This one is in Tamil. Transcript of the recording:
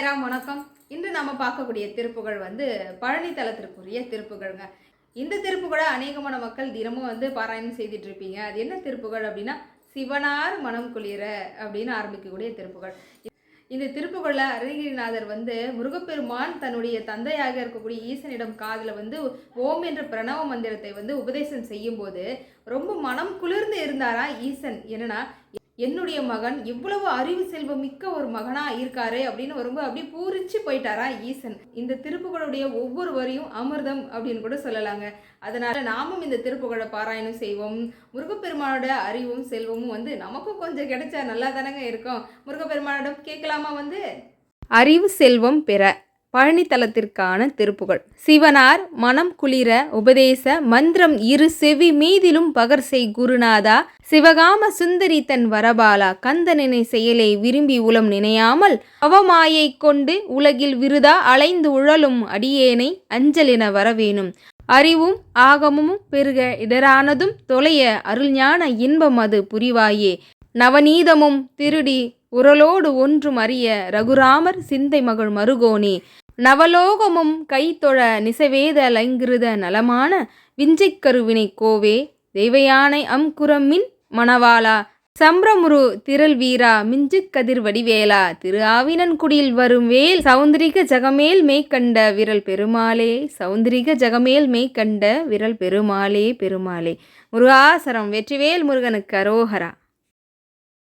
சாய்ராம் வணக்கம். இன்று நம்ம பார்க்கக்கூடிய திருப்புகழ் பழனி தலத்திற்குரிய திருப்புகழ்ங்க. இந்த திருப்புகழை அநேகமான மக்கள் தினமும் பாராயணம் செய்துட்டு இருப்பீங்க. அது என்ன திருப்புகழ் அப்படின்னா, சிவனார் மனம் குளிர அப்படின்னு ஆரம்பிக்கக்கூடிய திருப்புகழ். இந்த திருப்புகழில் அருணகிரிநாதர் முருகப்பெருமான் தன்னுடைய தந்தையாக இருக்கக்கூடிய ஈசனிடம் காதில் ஓம் என்ற பிரணவ மந்திரத்தை உபதேசம் செய்யும் போது ரொம்ப மனம் குளிர்ந்து இருந்தாரா ஈசன். என்னன்னா, என்னுடைய மகன் இவ்வளவு அறிவு செல்வம் மிக்க ஒரு மகனா இருக்காரு அப்படின்னு ரொம்ப அப்படியே பூரிச்சு போயிட்டாரா ஈசன். இந்த திருப்புகழுடைய ஒவ்வொரு வரியும் அமிர்தம் அப்படின்னு கூட சொல்லலாங்க. அதனால நாமும் இந்த திருப்புகழை பாராயணம் செய்வோம். முருகப்பெருமானோட அறிவும் செல்வமும் நமக்கும் கொஞ்சம் கிடைச்சா நல்லா தானங்க இருக்கும். முருகப்பெருமானிடம் கேட்கலாமா அறிவு செல்வம் பெற. பழனித்தலத்திற்கான திருப்புகழ். சிவனார் மனம் குளிர உபதேச மந்திரம் இரு செவி மீதிலும் பகர்செய் குருநாதா, சிவகாம சுந்தரி தன் வரபாலா, கந்தனினை செயலை விரும்பி உளம் நினையாமல் அவமாயை கொண்டு உலகில் விருதா அலைந்து உழலும் அடியேனை அஞ்சலென வரவேணும். அறிவும் ஆகமும் பெருக இடரானதும் தொலைய அருள்ஞான இன்பம் அது புரிவாயே. நவநீதமும் திருடி உரலோடு ஒன்றும் அறிய ரகுராமர் சிந்தை மகள் மருகோனே. நவலோகமும் கைத்தொழ நிசவேத லைங்கிருத நலமான விஞ்சைக்கருவினை கோவே. தெய்வயானை அம்குரமின் மணவாளா, சம்பிரமுரு திரள் வீரா, மிஞ்சு கதிர் வடிவேலா, திரு ஆவினன்குடியில் வரும் வேல், சௌந்தரிக ஜகமேல் மேய்கண்ட விரல் பெருமாளே. சௌந்தரிக ஜகமேல் மேய்கண்ட விரல் பெருமாளே பெருமாளே. முருகாசரம். வெற்றிவேல் முருகனுக்கு அரோகரா.